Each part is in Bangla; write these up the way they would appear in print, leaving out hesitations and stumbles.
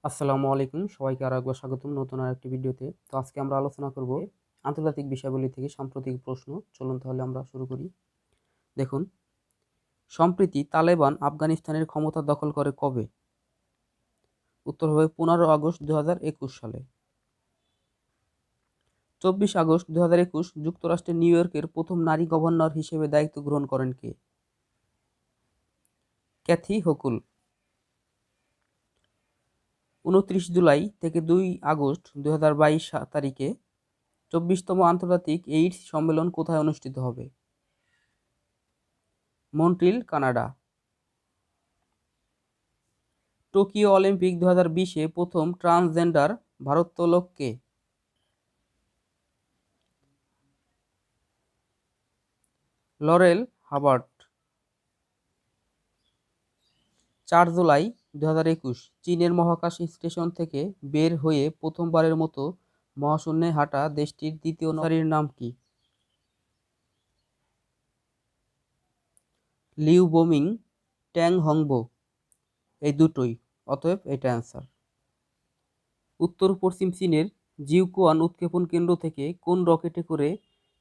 আসসালামু আলাইকুম। সবাইকে আরেকবার স্বাগতম নতুন আরেকটি ভিডিওতে। তো আজকে আমরা আলোচনা করব আন্তর্জাতিক বিষয়াবলী থেকে সাম্প্রতিক প্রশ্ন। চলুন তাহলে আমরা শুরু করি। দেখুন, সম্প্রতি তালেবান আফগানিস্তানের ক্ষমতা দখল করে কবে? উত্তর হবে 15 আগস্ট 2021 সালে। 24 আগস্ট 2021 যুক্তরাষ্ট্রের নিউ ইয়র্কের প্রথম নারী গভর্নর হিসেবে দায়িত্ব গ্রহণ করেন কে? Kathy Hochul. 29 জুলাই থেকে 2 আগস্ট 2022 তারিখে 24তম আন্তর্জাতিক এইডস সম্মেলন কোথায় অনুষ্ঠিত হবে? Montreal, Canada. টোকিও অলিম্পিক 2020-এ প্রথম ট্রান্সজেন্ডার ভারোত্তোলক কে? Laurel Hubbard. 4 জুলাই 2021 চীনের মহাকাশ স্টেশন থেকে বের হয়ে প্রথমবারের মতো মহাশূন্যে হাঁটা দেশটির দ্বিতীয় নারীর নাম কি? লিউ বোমিং, ট্যাং হংবো। এই দুটোই, অতএব এটা অ্যান্সার। উত্তর পশ্চিম চীনের জিউকুয়ান উৎক্ষেপণ কেন্দ্র থেকে কোন রকেটে করে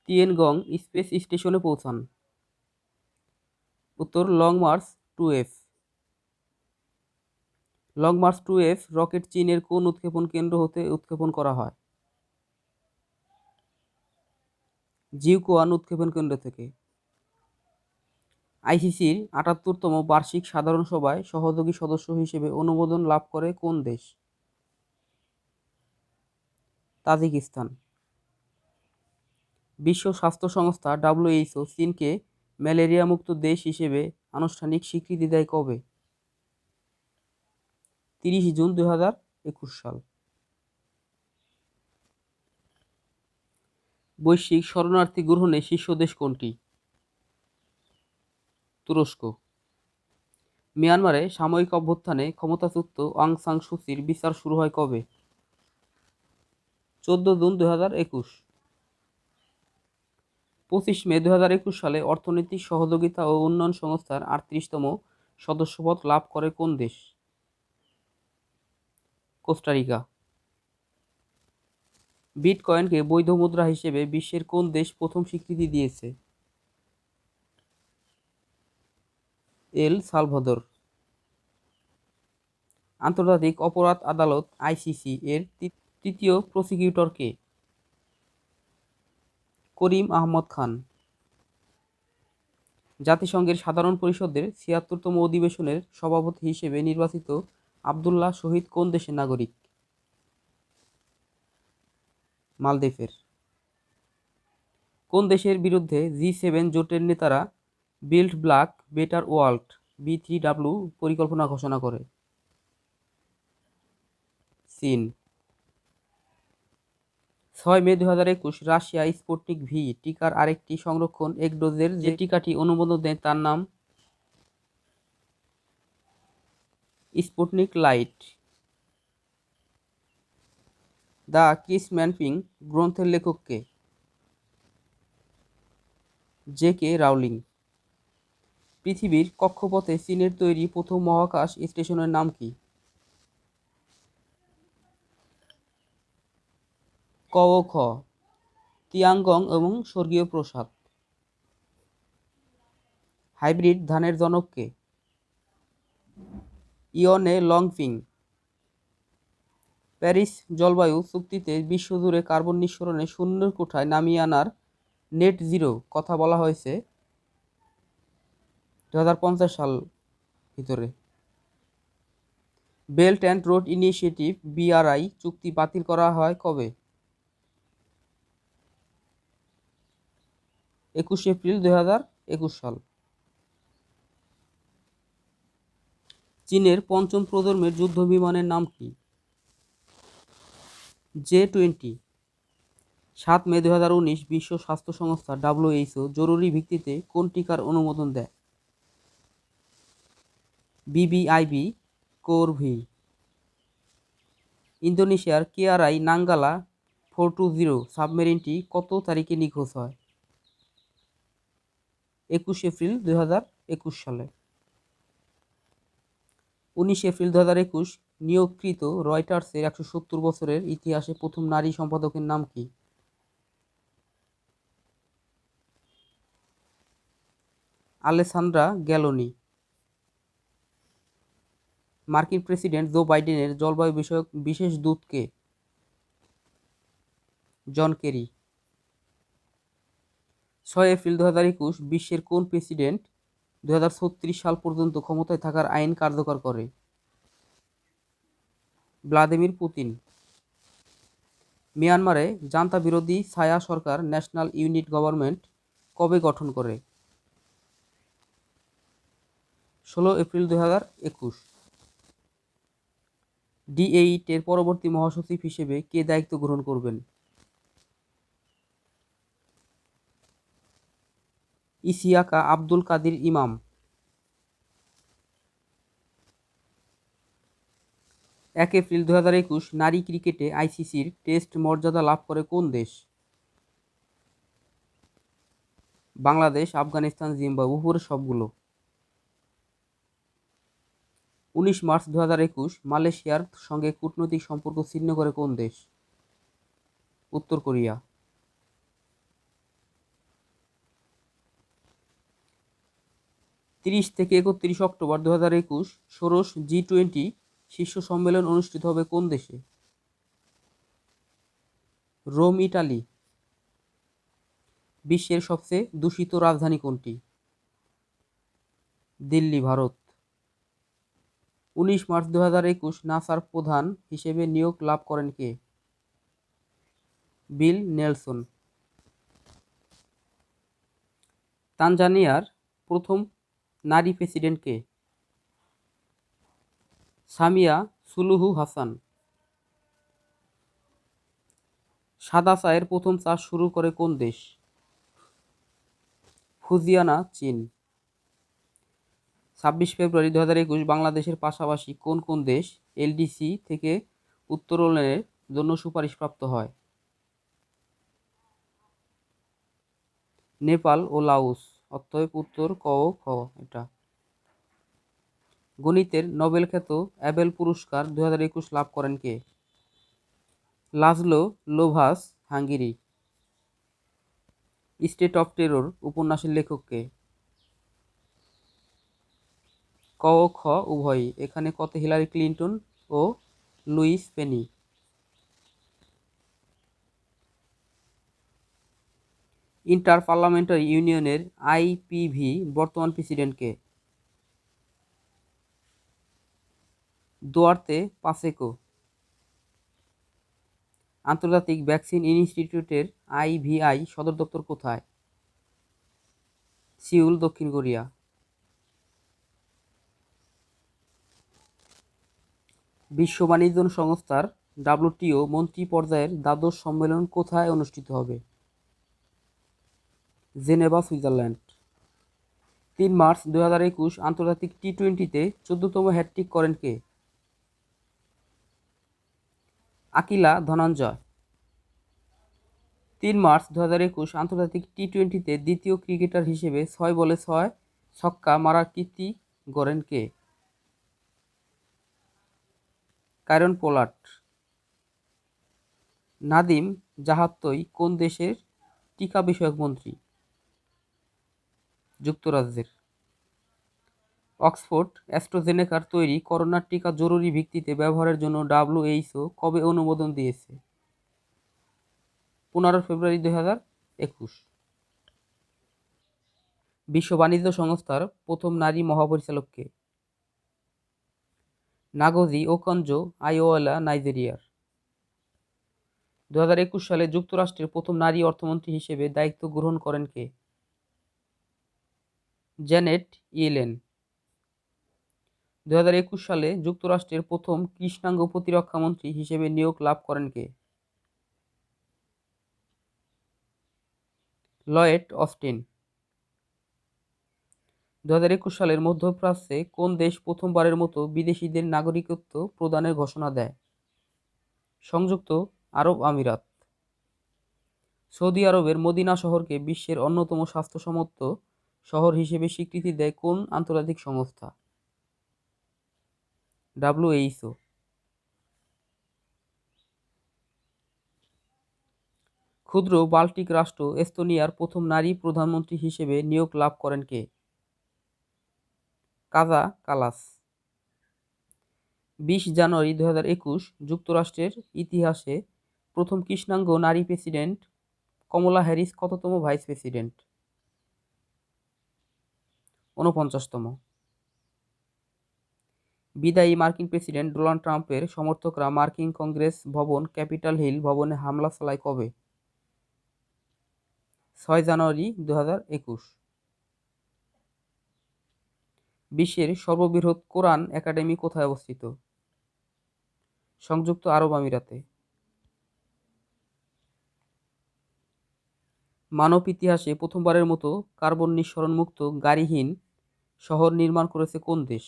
তিয়ানগং স্পেস স্টেশনে পৌঁছান? উত্তর long March 2F। Long March 2F rocket চীনের কোন উৎক্ষেপণ কেন্দ্র হতে উৎক্ষেপণ করা হয়? জিউকুয়ান উৎক্ষেপণ কেন্দ্র থেকে। আইসিসির ৭৮তম বার্ষিক সাধারণ সভায় সহযোগী সদস্য হিসেবে অনুমোদন লাভ করে কোন দেশ? তাজিকিস্তান। বিশ্ব স্বাস্থ্য সংস্থা WHO চীনকে ম্যালেরিয়া মুক্ত দেশ হিসেবে আনুষ্ঠানিক স্বীকৃতি দেয় কবে? 30 জুন 2021 সাল। বৈশ্বিক শরণার্থী গ্রহণে শীর্ষ দেশ কোনটি? তুরস্ক। মিয়ানমারে সাময়িক অভ্যুত্থানে ক্ষমতাচ্যুত অং সান সুচির বিচার শুরু হয় কবে? 14 জুন 2021। 25 মে 2021 সালে অর্থনৈতিক সহযোগিতা ও উন্নয়ন সংস্থার 38তম সদস্যপদ লাভ করে কোন দেশ? কোস্টারিকা। বিটকয়েনকে বৈধ মুদ্রা হিসেবে বিশ্বের কোন দেশ প্রথম স্বীকৃতি দিয়েছে? El Salvador. আন্তর্জাতিক অপরাধ আদালত ICC এর তৃতীয় প্রসিকিউটর কে? করিম আহমদ খান। জাতিসংঘের সাধারণ পরিষদের ৭৬তম অধিবেশনের সভাপতি হিসেবে নির্বাচিত আবদুল্লাহ শহীদ কোন দেশের নাগরিক? মালদ্বীপের। কোন দেশের বিরুদ্ধে G7 জোটের নেতারা build back better world B3W পরিকল্পনা ঘোষণা করে? চীন। 6 মে 2021 রাশিয়া স্পুটনিক ভি টিকার আরেকটি সংরক্ষণ এক ডোজের যে টিকাটি অনুমোদন দেয় তার নাম স্পুটনিক লাইট। দ্য কিস ম্যানপিং গ্রন্থের লেখক কে? JK Rowling. পৃথিবীর কক্ষপথে চীনের তৈরি প্রথম মহাকাশ স্টেশনের নাম কি? ক ও খ। তিয়ানগং এবং স্বর্গীয় প্রসাদ। হাইব্রিড ধানের জনক কে? ইয়নে লংফিং। প্যারিস জলবায়ু চুক্তিতে বিশ্বজুড়ে কার্বন নিঃসরণে শূন্যের কোঠায় নামিয়ে আনার নেট জিরো কথা বলা হয়েছে 2050 সাল ভিতরে। Belt and road initiative BRI চুক্তি বাতিল করা হয় কবে? 21 এপ্রিল 2021 সাল। চীনের পঞ্চম প্রজন্মের যুদ্ধ বিমানের নাম কি? J-20। 7 মে 2019 বিশ্ব স্বাস্থ্য সংস্থা WHO জরুরি ভিত্তিতে কোন টিকার অনুমোদন দেয়? BBIB কোরভি। ইন্দোনেশিয়ার KRI নাঙ্গালা 420 সাবমেরিনটি কত তারিখে নিখোঁজ হয়? 21 এপ্রিল 2021 সালে। 19 এপ্রিল 2021 নিয়োগকৃত রয়টার্সের 170 বছরের ইতিহাসে প্রথম নারী সম্পাদকের নাম কি? আলেসান্দ্রা গ্যালোনি। মার্কিন প্রেসিডেন্ট জো বাইডেনের জলবায়ু বিষয়ক বিশেষ দূত কে? John Kerry. 6 এপ্রিল 2021 বিশ্বের কোন প্রেসিডেন্ট 2036 সাল পর্যন্ত ক্ষমতায় থাকার আইন কার্যকর করে? Vladimir Putin. মিয়ানমারে জান্তা বিরোধী ছায়া সরকার ন্যাশনাল ইউনিট গভর্নমেন্ট কবে গঠন করে? 16 এপ্রিল 2021। ডি8 এর পরবর্তী মহাসচিব হিসেবে কে দায়িত্ব গ্রহণ করবেন? ইসিয়াকা আব্দুল কাদির ইমাম। 1 এপ্রিল 2021 নারী ক্রিকেটে আইসিসির টেস্ট মর্যাদা লাভ করে কোন দেশ? বাংলাদেশ, আফগানিস্তান, জিম্বাবুয়ে, উপরের সবগুলো। 19 মার্চ 2021 মালয়েশিয়ার সঙ্গে কূটনৈতিক সম্পর্ক ছিন্ন করে কোন দেশ? উত্তর কোরিয়া। 30 থেকে 31 অক্টোবর 2021 ষোড়শ G20 শীর্ষ সম্মেলন অনুষ্ঠিত হবে কোন দেশে? Rome, Italy. বিশ্বের সবচেয়ে দূষিত রাজধানী কোনটি? দিল্লি, ভারত। 19 মার্চ 2021 নাসার প্রধান হিসেবে নিয়োগ লাভ করেন কে? বিল নেলসন। তানজানিয়ার প্রথম নারী প্রেসিডেন্ট কে? সামিয়া সুলুহু হাসান। সাদা চায়ের প্রথম চাষ শুরু করে কোন দেশ? ফুজিয়ানা, চীন। 26 ফেব্রুয়ারি 2021 বাংলাদেশের পাশাপাশি কোন কোন দেশ এলডিসি থেকে উত্তোলনের জন্য সুপারিশপ্রাপ্ত হয়? নেপাল ও লাওস। অতএব উত্তর ক ও খ এটা। গণিতের নোবেল খ্যাত অ্যাবেল পুরস্কার 2021 লাভ করেন কে? Laszlo Lovasz, Hungary. State of Terror উপন্যাসের লেখক কে? ক ও খ উভয়ই। এখানে কতে হিলারি ক্লিন্টন ও লুইস পেনি। ইন্টার পার্লামেন্টারি ইউনিয়নের আইপিভি বর্তমান প্রেসিডেন্ট কে? Duarte Pacheco. আন্তর্জাতিক ভ্যাকসিন ইনস্টিটিউটের আইভিআই সদর দপ্তর কোথায়? সিউল, দক্ষিণ কোরিয়া। বিশ্ব বাণিজ্য সংস্থার ডাব্লিউটিও মন্ত্রী পর্যায়ের দ্বাদশ সম্মেলন কোথায় অনুষ্ঠিত হবে? Geneva, Switzerland. 3 মার্চ 2021 আন্তর্জাতিক টি-20-তে 14তম হ্যাটট্রিক করেন কে? আকিলা ধনঞ্জয়। 3 মার্চ 2021 আন্তর্জাতিক টি-20-তে দ্বিতীয় ক্রিকেটার হিসেবে 6 বলে 6 ছক্কা মারার কীর্তি গড়েন কে? Kieron Pollard. নাদিম জাহাত্তই কোন দেশের টিকা বিষয়ক মন্ত্রী? যুক্তরাজ্যের। অক্সফোর্ড অ্যাস্ট্রাজেনেকার তৈরি করোনার টিকা জরুরি ভিত্তিতে ব্যবহারের জন্য ডাব্লিউএইচও কবে অনুমোদন দিয়েছে? 15 ফেব্রুয়ারি 2021। বিশ্ব বাণিজ্য সংস্থার প্রথম নারী মহাপরিচালক কে? নাগোজি ওকনজো আইওয়ালা, নাইজেরিয়ার। 2021 সালে যুক্তরাষ্ট্রের প্রথম নারী অর্থমন্ত্রী হিসেবে দায়িত্ব গ্রহণ করেন কে? Janet Yellen. 2021 সালে যুক্তরাষ্ট্রের প্রথম কৃষ্ণাঙ্গ প্রতিরক্ষা মন্ত্রী হিসেবে নিয়োগ লাভ করেন কে? Lloyd Austin. 2021 সালের মধ্যপ্রাচ্যে কোন দেশ প্রথমবারের মতো বিদেশিদের নাগরিকত্ব প্রদানের ঘোষণা দেয়? সংযুক্ত আরব আমিরাত। সৌদি আরবের মদিনা শহরকে বিশ্বের অন্যতম স্বাস্থ্যসম্মত শহর হিসেবে স্বীকৃতি দেয় কোন আন্তর্জাতিক সংস্থা? ডাব্লিউএইচও। ক্ষুদ্র বাল্টিক রাষ্ট্র এস্তোনিয়ার প্রথম নারী প্রধানমন্ত্রী হিসেবে নিয়োগ লাভ করেন কে? কাজা কালাস। 20 জানুয়ারি 2021 যুক্তরাষ্ট্রের ইতিহাসে প্রথম কৃষ্ণাঙ্গ নারী প্রেসিডেন্ট কমলা হ্যারিস কততম ভাইস প্রেসিডেন্ট? 49তম। বিদায়ী মার্কিন প্রেসিডেন্ট ডোনাল্ড ট্রাম্পের সমর্থকরা মার্কিন কংগ্রেস ভবন ক্যাপিটল হিল ভবনে হামলা চালায় কবে? 6 জানুয়ারি 2021। বিশ্বের সর্ববৃহৎ কোরআন একাডেমি কোথায় অবস্থিত? সংযুক্ত আরব আমিরাতে। মানব ইতিহাসে প্রথমবারের মতো কার্বন নিঃসরণ মুক্ত গাড়িহীন শহর নির্মাণ করেছে কোন দেশ?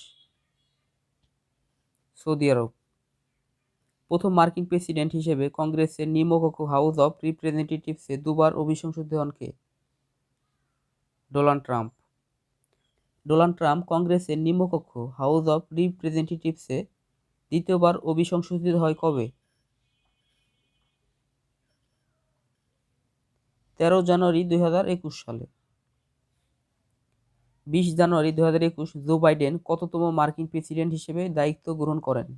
সৌদি আরব। প্রথম মার্কিন প্রেসিডেন্ট হিসেবে কংগ্রেসের নিম্নকক্ষ হাউস অব রিপ্রেজেন্টেটিভসে দুবার অভিসংসিত হন কে? Donald Trump. ডোনাল্ড ট্রাম্প কংগ্রেসের নিম্নকক্ষ হাউস অব রিপ্রেজেন্টেটিভসে দ্বিতীয়বার অভিসংসিত হয় কবে? 13 জানুয়ারি 2021 সালে। 20 জানুয়ারি 2021 জো বাইডেন কততম মার্কিন প্রেসিডেন্ট হিসেবে দায়িত্ব গ্রহণ করেন?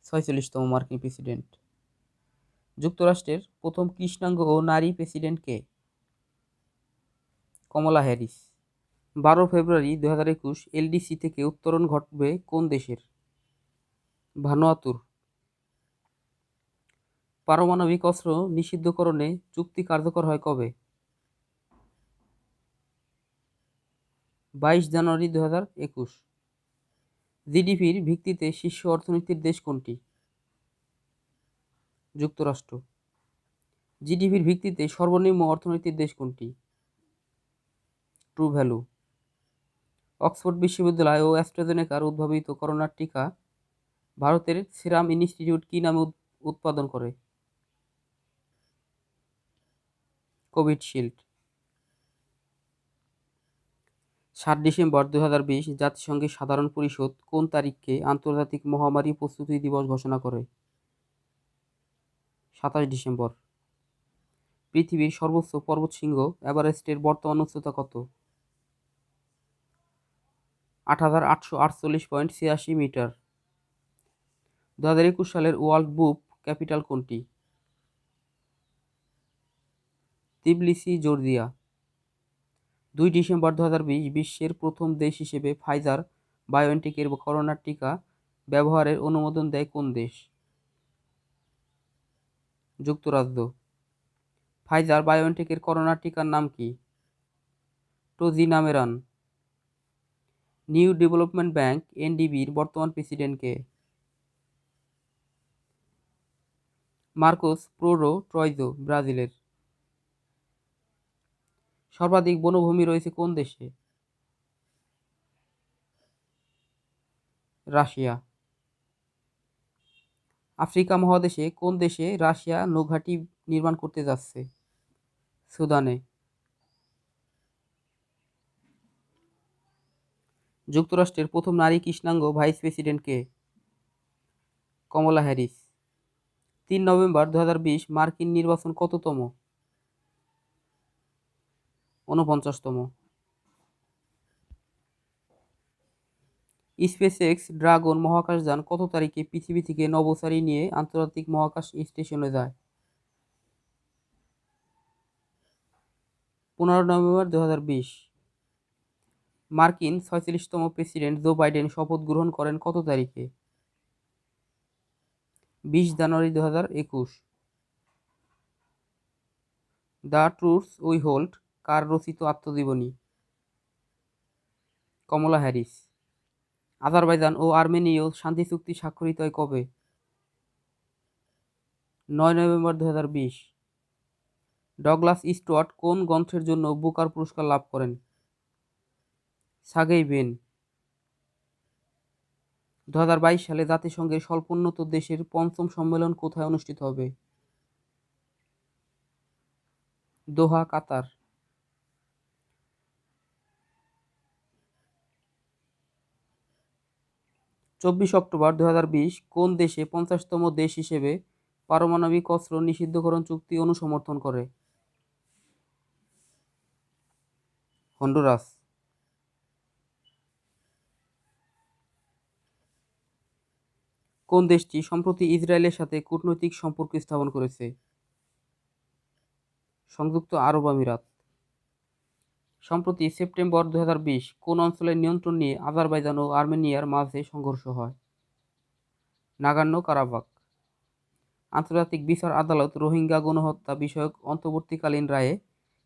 46তম মার্কিন প্রেসিডেন্ট। যুক্তরাষ্ট্রের প্রথম কৃষ্ণাঙ্গ ও নারী প্রেসিডেন্ট কে? কমলা হ্যারিস। 12 ফেব্রুয়ারি 2021 এলডিসি থেকে উত্তরণ ঘটবে কোন দেশের? ভানুয়াতুর। পারমাণবিক অস্ত্র নিষিদ্ধকরণে চুক্তি কার্যকর হয় কবে? 22 জানুয়ারি 2021। জিডিপির ভিত্তিতে শীর্ষ অর্থনীতির দেশ কোনটি? যুক্তরাষ্ট্র। জিডিপির ভিত্তিতে সর্বনিম্ন অর্থনীতির দেশ কোনটি? True value. অক্সফোর্ড বিশ্ববিদ্যালয় ও অ্যাস্ট্রাজেনেকার উদ্ভাবিত করোনার টিকা ভারতের সিরাম ইনস্টিটিউট কি নামে উৎপাদন করে? কোভিডশিল্ড। 7 ডিসেম্বর 2020 জাতিসংঘের সাধারণ পরিষদ কোন তারিখকে আন্তর্জাতিক মহামারী প্রস্তুতি দিবস ঘোষণা করে? 27 ডিসেম্বর। পৃথিবীর সর্বোচ্চ পর্বতশৃঙ্গ এভারেস্টের বর্তমান উচ্চতা কত? 8848.86 মিটার। 2021 সালের ওয়ার্ল্ড বুক ক্যাপিটাল কোনটি? Tbilisi, Georgia. 2 ডিসেম্বর 2020 বিশ্বের প্রথম দেশ হিসেবে ফাইজার বায়োএনটেকের করোনার টিকা ব্যবহারের অনুমোদন দেয় কোন দেশ? যুক্তরাজ্য। ফাইজার বায়োএনটেকের করোনার টিকার নাম কি? টোজিনামেরান। নিউ ডেভেলপমেন্ট ব্যাংক এনডিবির বর্তমান প্রেসিডেন্ট কে? মার্কোস প্রোডো ট্রয়জো, ব্রাজিলের। সর্বাধিক বনভূমি রয়েছে কোন দেশে? রাশিয়া। আফ্রিকা মহাদেশে কোন দেশে রাশিয়া নৌঘাঁটি নির্মাণ করতে যাচ্ছে? সুদানে। যুক্তরাষ্ট্রের প্রথম নারী কৃষ্ণাঙ্গ ভাইস প্রেসিডেন্ট কে? কমলা হ্যারিস। 3 নভেম্বর 2020 মার্কিন নির্বাচন কততম? 49তম। স্পেসএক্স ড্রাগন মহাকাশযান কত তারিখে পৃথিবী থেকে নভোচারী নিয়ে আন্তর্জাতিক মহাকাশ স্টেশনে যায়? 15 নভেম্বর 2020। মার্কিন 46তম প্রেসিডেন্ট জো বাইডেন শপথ গ্রহণ করেন কত তারিখে? 20 জানুয়ারি 2021। দ্য ট্রুথ উই হোল্ড কার রচিত আত্মজীবনী? কমলা হ্যারিস। আজারবাইজান ও আর্মেনীয় শান্তি চুক্তি স্বাক্ষরিত হয় কবে? 9 নভেম্বর 2020। ডগলাস স্টুয়ার্ট কোন গ্রন্থের জন্য বুকার পুরস্কার লাভ করেন? Sergey Brin. 2022 সালে জাতিসংঘের স্বল্পোন্নত দেশের পঞ্চম সম্মেলন কোথায় অনুষ্ঠিত হবে? দোহা, কাতার। 24 অক্টোবর 2020 কোন দেশে 50তম দেশ হিসেবে পারমাণবিক অস্ত্র নিষিদ্ধকরণ চুক্তি অনুসমর্থন করে? হন্ডুরাস। কোন দেশটি সম্প্রতি ইসরায়েলের সাথে কূটনৈতিক সম্পর্ক স্থাপন করেছে? সংযুক্ত আরব আমিরাত। সম্প্রতি সেপ্টেম্বর 2020 কোন অঞ্চলের নিয়ন্ত্রণ নিয়ে আজারবাইজান ও আর্মেনিয়ার মাঝে সংঘর্ষ হয়? Nagorno Karabakh. আন্তর্জাতিক বিচার আদালত রোহিঙ্গা গণহত্যা বিষয়ক অন্তর্বর্তীকালীন রায়ে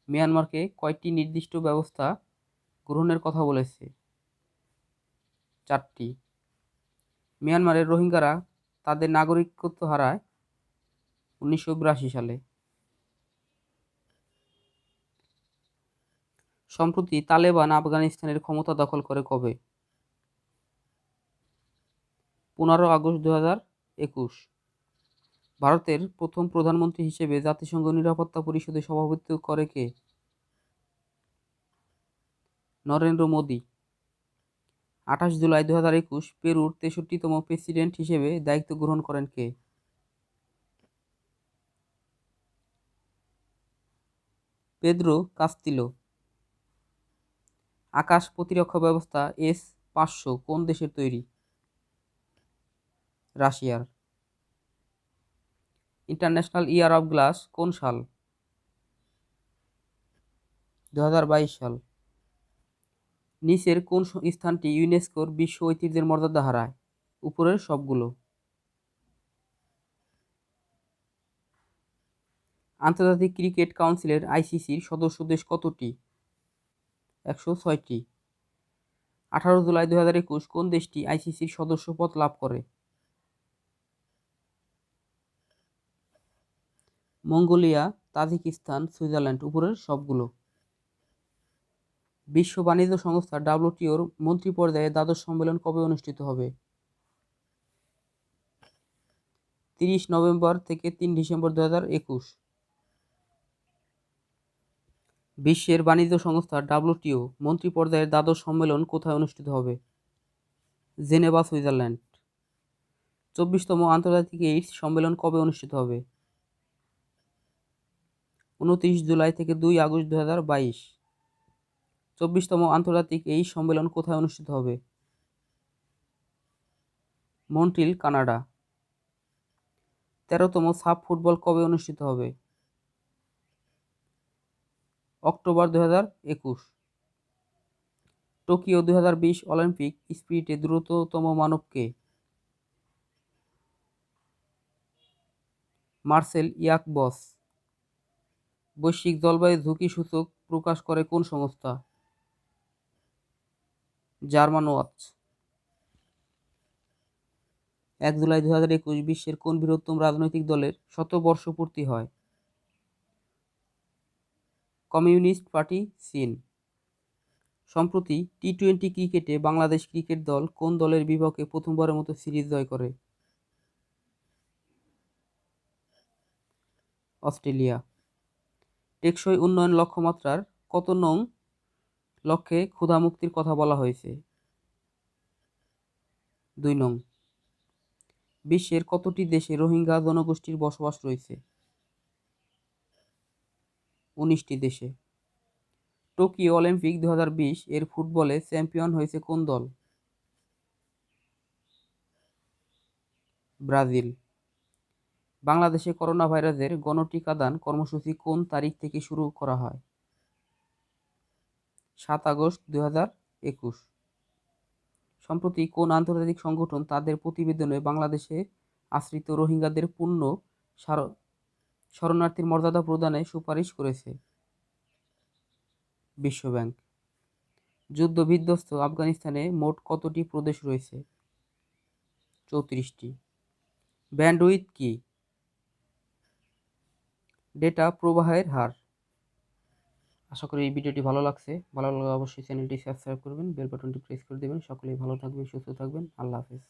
মিয়ানমারকে কয়টি নির্দিষ্ট ব্যবস্থা গ্রহণের কথা বলেছে? 4টি। মিয়ানমারের রোহিঙ্গারা তাদের নাগরিকত্ব হারায় 1982 সালে। সম্প্রতি তালেবান আফগানিস্তানের ক্ষমতা দখল করে কবে? 15 আগস্ট 2021। ভারতের প্রথম প্রধানমন্ত্রী হিসেবে জাতিসংঘ নিরাপত্তা পরিষদে সভাপতিত্ব করে কে? নরেন্দ্র মোদী। 28 জুলাই 2021 পেরুর 63তম প্রেসিডেন্ট হিসেবে দায়িত্ব গ্রহণ করেন কে? Pedro Castillo. আকাশ প্রতিরক্ষা ব্যবস্থা S-500 কোন দেশের তৈরি? রাশিয়ার। ইন্টারন্যাশনাল ইয়ার অফ গ্লাস কোন সাল? 2022 সাল। নিচের কোন স্থানটি ইউনেস্কোর বিশ্ব ঐতিহ্যের মর্যাদা হারায়? উপরের সবগুলো। আন্তর্জাতিক ক্রিকেট কাউন্সিলের ICCর সদস্য দেশ কতটি? 106টি। 18 জুলাই 2021 কোন দেশটি ICCর সদস্যপদ লাভ করে? Mongolia, Tajikistan, Switzerland. উপরের সবগুলো। বিশ্ব বাণিজ্য সংস্থা WTOর মন্ত্রী পর্যায়ে দ্বাদশ সম্মেলন কবে অনুষ্ঠিত হবে? 30 নভেম্বর থেকে 3 ডিসেম্বর 2021। বিশ্বের বাণিজ্য সংস্থা WTO মন্ত্রী পর্যায়ের দ্বাদশ সম্মেলন কোথায় অনুষ্ঠিত হবে? Geneva, Switzerland. 24তম আন্তর্জাতিক এইডস সম্মেলন কবে অনুষ্ঠিত হবে? 29 জুলাই থেকে 2 আগস্ট 2022। 24তম আন্তর্জাতিক এইডস সম্মেলন কোথায় অনুষ্ঠিত হবে? Montreal, Canada. 13তম সাফ ফুটবল কবে অনুষ্ঠিত হবে? অক্টোবর 2021। টোকিও 2020 অলিম্পিক স্পিরিটে দ্রুততম মানব কে? মার্সেল ইয়াকবস। বৈশ্বিক জলবায়ু ঝুঁকি সূচক প্রকাশ করে কোন সংস্থা? German watch. 1 জুলাই 2021 বিশ্বের কোন বৃহত্তম রাজনৈতিক দলের শতবর্ষপূর্তি হয়? কমিউনিস্ট পার্টি চীন। সম্প্রতি টি-20 ক্রিকেটে বাংলাদেশ ক্রিকেট দল কোন দলের বিপক্ষে প্রথমবারের মতো সিরিজ জয় করে? অস্ট্রেলিয়া। টেকসই উন্নয়ন লক্ষ্যমাত্রার কত নং লক্ষ্যে ক্ষুধামুক্তির কথা বলা হয়েছে? 2 নং। বিশ্বের কতটি দেশে রোহিঙ্গা জনগোষ্ঠীর বসবাস রয়েছে? 19টি দেশে। টোকিও অলিম্পিক 2020 এর ফুটবলে চ্যাম্পিয়ন হয়েছে কোন দল? ব্রাজিল। বাংলাদেশে করোনা ভাইরাসের গণটিকাদান কর্মসূচি কোন তারিখ থেকে শুরু করা হয়? 7 আগস্ট 2021। সম্প্রতি কোন আন্তর্জাতিক সংগঠন তাদের প্রতিবেদনে বাংলাদেশে আশ্রিত রোহিঙ্গাদের পূর্ণ শরণার্থীর মর্যাদা প্রদানে সুপারিশ করেছে? বিশ্বব্যাংক। যুদ্ধবিধ্বস্ত আফগানিস্তানে মোট কতটি প্রদেশ রয়েছে? 34টি। ব্যান্ডউইথ কি? ডেটা প্রবাহের হার। আশা করি এই ভিডিওটি ভালো লাগছে। ভালো লাগলে অবশ্যই চ্যানেলটি সাবস্ক্রাইব করবেন, বেল বাটনটি প্রেস করে দেবেন। সকলেই ভালো থাকবেন, সুস্থ থাকবেন। আল্লাহ হাফেজ।